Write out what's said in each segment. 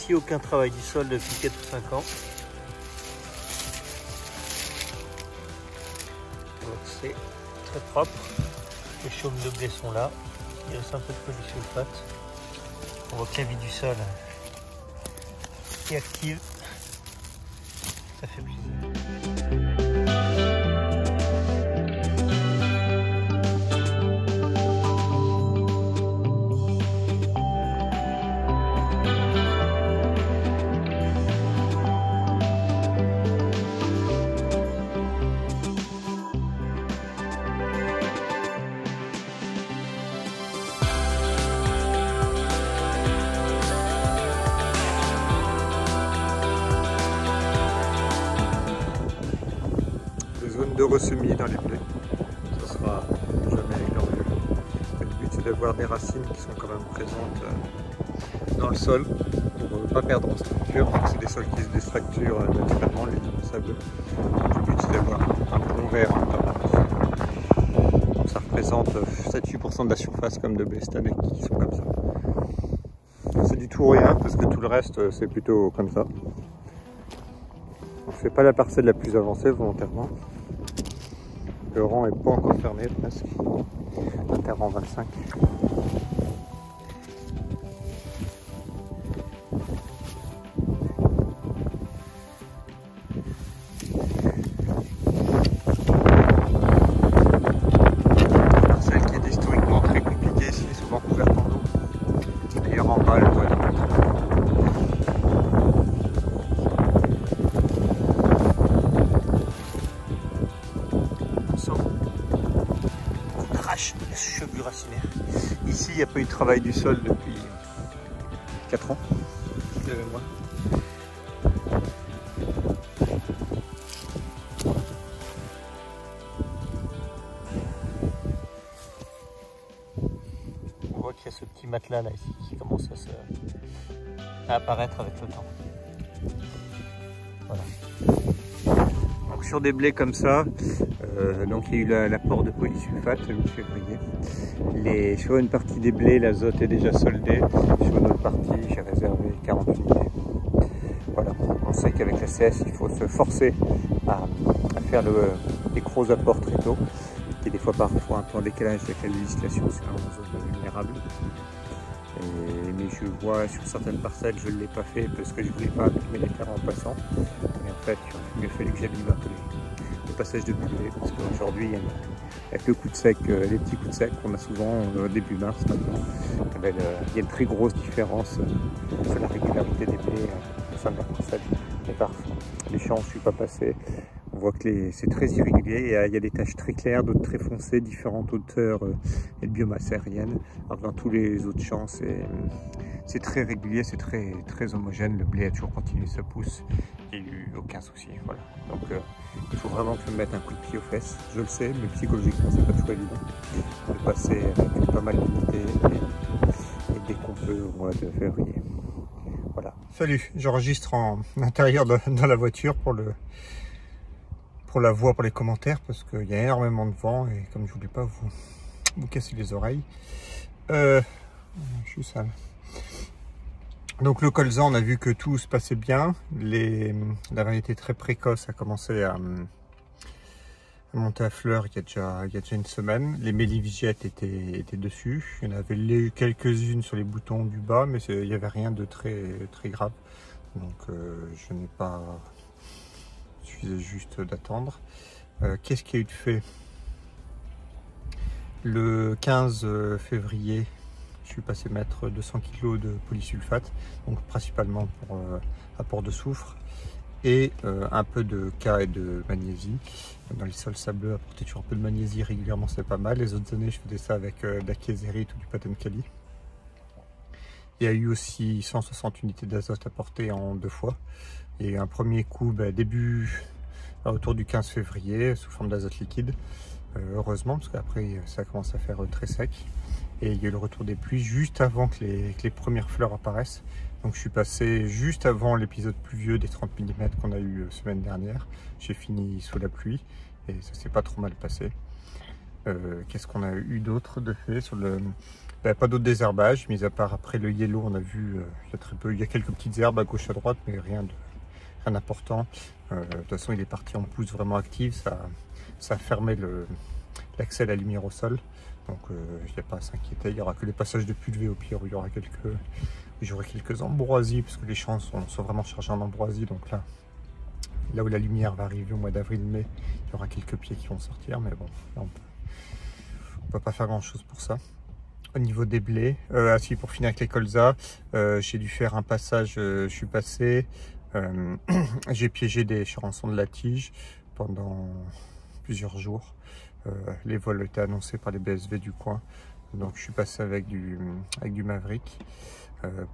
Ici, aucun travail du sol depuis 4 ou 5 ans. Donc c'est très propre. Les chaumes de blé sont là. Il reste un peu de polysulfate. On voit que la vie du sol est active. Ça fait plaisir. De ressemis dans les blés, ça sera jamais glorieux. Le but c'est d'avoir des racines qui sont quand même présentes dans le sol pour ne pas perdre en structure. C'est des sols qui se déstructurent naturellement, les sableux. Le but c'est d'avoir un bon vert en permanence. Ça représente 7-8% de la surface comme de blé cette année qui sont comme ça. C'est du tout rien parce que tout le reste c'est plutôt comme ça. On ne fait pas la parcelle la plus avancée volontairement. Le rang n'est pas encore fermé presque. Interrang 25. Celle qui est historiquement très compliquée ici, souvent couverte en eau. D'ailleurs en bas, le doigt de les chevelures racinaires. Ici, il n'y a pas eu de travail du sol depuis 4 ans. Moi. On voit qu'il y a ce petit matelas là ici qui commence à apparaître avec le temps. Voilà. Donc, sur des blés comme ça, donc il y a eu l'apport de polysulfate mi-février. Sur une partie des blés, l'azote est déjà soldé. Sur une autre partie, j'ai réservé 40 unités. Voilà, on sait qu'avec la CS, il faut se forcer à faire des gros apports très tôt, qui est des fois parfois un peu en décalage avec la législation sur une zone vulnérable. Mais je vois sur certaines parcelles, je ne l'ai pas fait parce que je ne voulais pas abîmer les terres en passant. Et en fait, il aurait mieux fallu que j'abîme un peu les passages de blé, parce qu'aujourd'hui, avec le coup de sec, les petits coups de sec qu'on a souvent début mars maintenant, il y a une très grosse différence sur la régularité des blés au sein de la parcelle. Et parfois, les champs où je ne suis pas passé, on voit que c'est très irrégulier, il y a des taches très claires, d'autres très foncées, différentes hauteurs et de biomasse aérienne. Alors que dans tous les autres champs, c'est très régulier, c'est très homogène, le blé a toujours continué sa pousse, il n'y a eu aucun souci. Voilà. Donc il faut vraiment que je me mette un coup de pied aux fesses, je le sais, mais psychologiquement c'est pas toujours évident de passer avec pas mal d'unités et dès qu'on peut au mois de février. Voilà. Salut, j'enregistre en intérieur dans la voiture pour la voix, pour les commentaires, parce qu'il y a énormément de vent et comme je voulais pas vous casser les oreilles. Je suis sale. Donc le colza, on a vu que tout se passait bien. La variété très précoce a commencé à monter à fleur il y a déjà une semaine. Les mélivigètes étaient dessus. Il y en avait quelques-unes sur les boutons du bas, mais il n'y avait rien de très grave. Donc je n'ai pas... Il suffisait juste d'attendre. Qu'est-ce qu'il y a eu de fait? Le 15 février, je suis passé mettre 200 kg de polysulfate, donc principalement pour apport de soufre, et un peu de K et de magnésie. Dans les sols sableux, apporter toujours un peu de magnésie régulièrement, c'est pas mal. Les autres années, je faisais ça avec de la késérite ou du Patankali. Il y a eu aussi 160 unités d'azote apportées en 2 fois. Et un premier coup, autour du 15 février, sous forme d'azote liquide. Heureusement, parce qu'après, ça commence à faire très sec. Et il y a eu le retour des pluies juste avant que les premières fleurs apparaissent. Donc je suis passé juste avant l'épisode pluvieux des 30 mm qu'on a eu semaine dernière. J'ai fini sous la pluie et ça s'est pas trop mal passé. Qu'est-ce qu'on a eu d'autre de fait sur Ben, pas d'autres désherbages, mis à part après le yellow, on a vu, il y a très peu, il y a quelques petites herbes à gauche à droite, mais rien d'important. De toute façon, il est parti en pousse vraiment active, ça a fermé l'accès à la lumière au sol. Donc il n'y a pas à s'inquiéter, il n'y aura que les passages de pulvé au pire où j'aurai quelques ambroisies, parce que les champs sont vraiment chargés en ambroisie. Donc là où la lumière va arriver au mois d'avril-mai, il y aura quelques pieds qui vont sortir, mais bon, là on peut pas faire grand chose pour ça. Au niveau des blés, si pour finir avec les colzas, j'ai dû faire un passage, je suis passé, j'ai piégé des charançons de la tige pendant plusieurs jours. Les vols étaient annoncés par les BSV du coin, donc je suis passé avec du Maverick.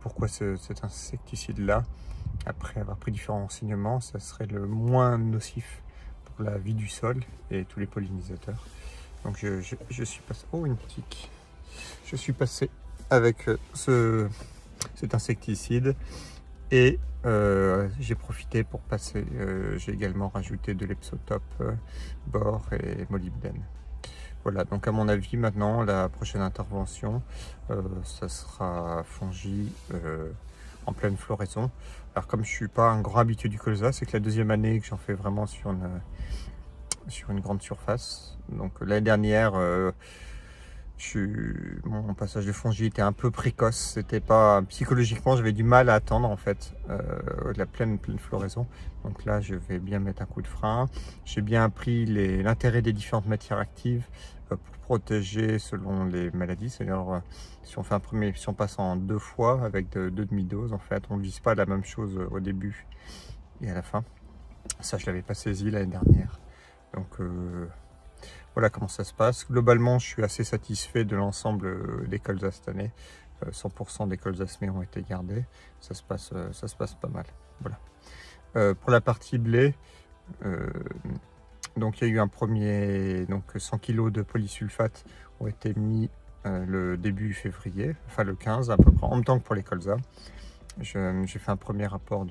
Pourquoi cet insecticide là, après avoir pris différents renseignements, ça serait le moins nocif pour la vie du sol et tous les pollinisateurs. Donc je suis passé, oh une tique, je suis passé avec cet insecticide et j'ai profité pour passer, j'ai également rajouté de l'Epsotope, bore et molybdène. Voilà, donc à mon avis maintenant la prochaine intervention ça sera fongi en pleine floraison. Alors comme je suis pas un grand habitué du colza, c'est que la deuxième année que j'en fais vraiment sur une grande surface. Donc l'année dernière mon passage de fongi était un peu précoce, c'était pas psychologiquement, j'avais du mal à attendre en fait la pleine floraison. Donc là je vais bien mettre un coup de frein. J'ai bien appris l'intérêt des différentes matières actives pour protéger selon les maladies. C'est-à-dire si on passe en 2 fois avec deux demi-doses, en fait on ne vise pas la même chose au début et à la fin. Ça je l'avais pas saisi l'année dernière. Donc voilà comment ça se passe. Globalement, je suis assez satisfait de l'ensemble des colzas cette année. 100% des colzas semés ont été gardés. Ça se passe pas mal. Voilà. Pour la partie blé, donc il y a eu un premier, donc 100 kg de polysulfate ont été mis le début février, enfin le 15 à peu près, en même temps que pour les colzas. J'ai fait un premier rapport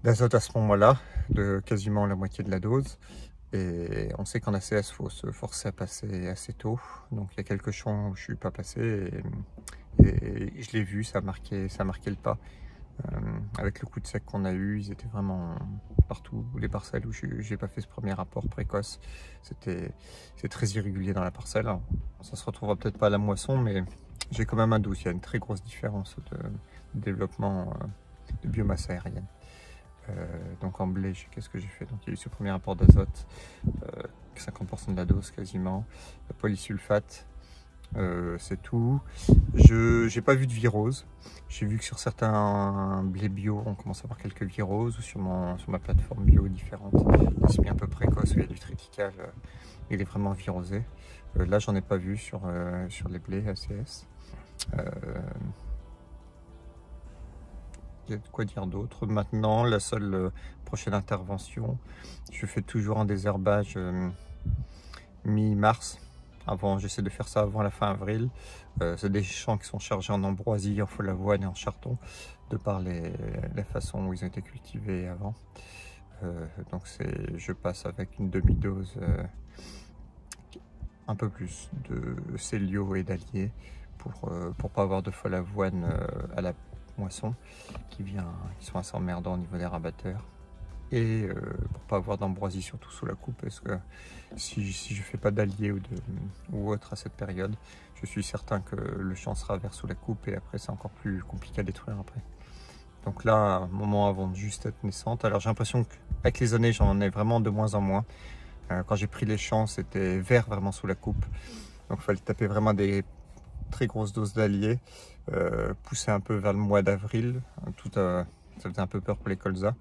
d'azote à ce moment-là, de quasiment la moitié de la dose. Et on sait qu'en ACS, il faut se forcer à passer assez tôt. Donc il y a quelques champs où je ne suis pas passé et je l'ai vu, ça a marqué le pas. Avec le coup de sec qu'on a eu, ils étaient vraiment partout. Les parcelles où je n'ai pas fait ce premier rapport précoce, c'est très irrégulier dans la parcelle. Alors, ça se retrouvera peut-être pas à la moisson, mais j'ai quand même un doute. Il y a une très grosse différence de développement de biomasse aérienne. Donc en blé, qu'est-ce que j'ai fait? Donc il y a eu ce premier rapport d'azote, 50% de la dose quasiment, le polysulfate, c'est tout. Je n'ai pas vu de virose. J'ai vu que sur certains blés bio, on commence à avoir quelques viroses, ou sur ma plateforme bio différente, des semis un peu précoces où il y a du triticale, il est vraiment virosé. Là, j'en ai pas vu sur les blés ACS. Il y a de quoi dire d'autre. Maintenant, la seule prochaine intervention, je fais toujours un désherbage mi-mars. J'essaie de faire ça avant la fin avril. C'est des champs qui sont chargés en ambroisie, en follavoine et en charton, de par la façon où ils ont été cultivés avant. Donc je passe avec une demi-dose, un peu plus de célio et d'allier pour pas avoir de follavoine à la moisson qui sont assez emmerdants au niveau des rabatteurs, et pour pas avoir d'ambroisie surtout sous la coupe, parce que si je fais pas d'allier ou autre à cette période, je suis certain que le champ sera vert sous la coupe et après c'est encore plus compliqué à détruire après. Donc là, un moment avant de juste être naissante, alors j'ai l'impression qu'avec les années j'en ai vraiment de moins en moins. Quand j'ai pris les champs, c'était vert vraiment sous la coupe, donc il fallait taper vraiment des très grosses doses d'allier, pousser un peu vers le mois d'avril, ça faisait un peu peur pour les colzas.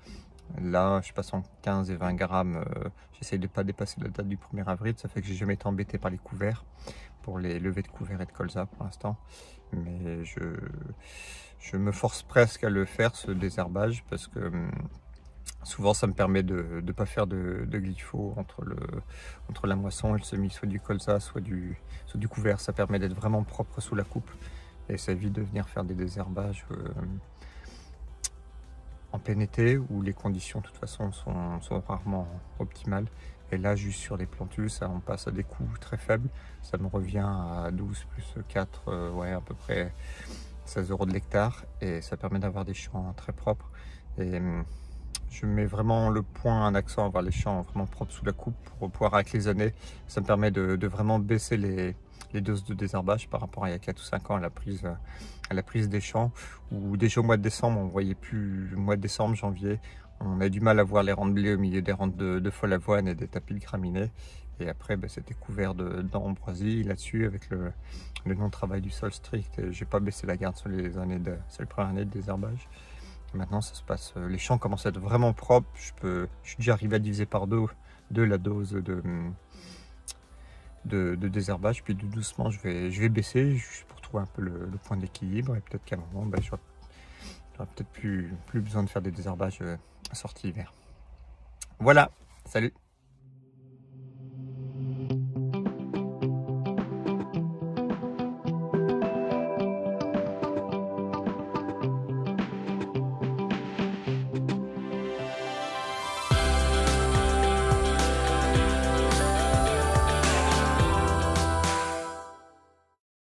Là, je passe en 15 et 20 grammes, j'essaye de ne pas dépasser la date du 1er avril, ça fait que j'ai jamais été embêté par les couverts, pour les levées de couverts et de colza pour l'instant. Mais je me force presque à le faire, ce désherbage, parce que souvent ça me permet de ne pas faire de glypho entre la moisson et le semis, soit du colza, soit du couvert. Ça permet d'être vraiment propre sous la coupe et ça évite de venir faire des désherbages en plein été où les conditions de toute façon sont rarement optimales. Et là, juste sur les plantules, ça, on passe à des coûts très faibles. Ça me revient à 12 plus 4, ouais, à peu près 16 € de l'hectare. Et ça permet d'avoir des champs très propres. Et je mets vraiment le point, un accent à avoir les champs vraiment propres sous la coupe pour pouvoir avec les années. Ça me permet de vraiment baisser les doses de désherbage par rapport à il y a 4 ou 5 ans à la prise des champs, où déjà au mois de décembre, on ne voyait plus, au mois de décembre, janvier, on a du mal à voir les rangs de blé au milieu des rangs de folle avoine et des tapis de graminées. Et après, c'était couvert d'ambroisie là-dessus avec le non-travail du sol strict. Et j'ai pas baissé la garde sur les premières années de désherbage. Et maintenant, ça se passe, les champs commencent à être vraiment propres. Je suis déjà arrivé à diviser par deux la dose de désherbage, puis doucement je vais baisser juste pour trouver un peu le point d'équilibre, et peut-être qu'à un moment j'aurai peut-être plus besoin de faire des désherbages à sortie hiver. Voilà, salut!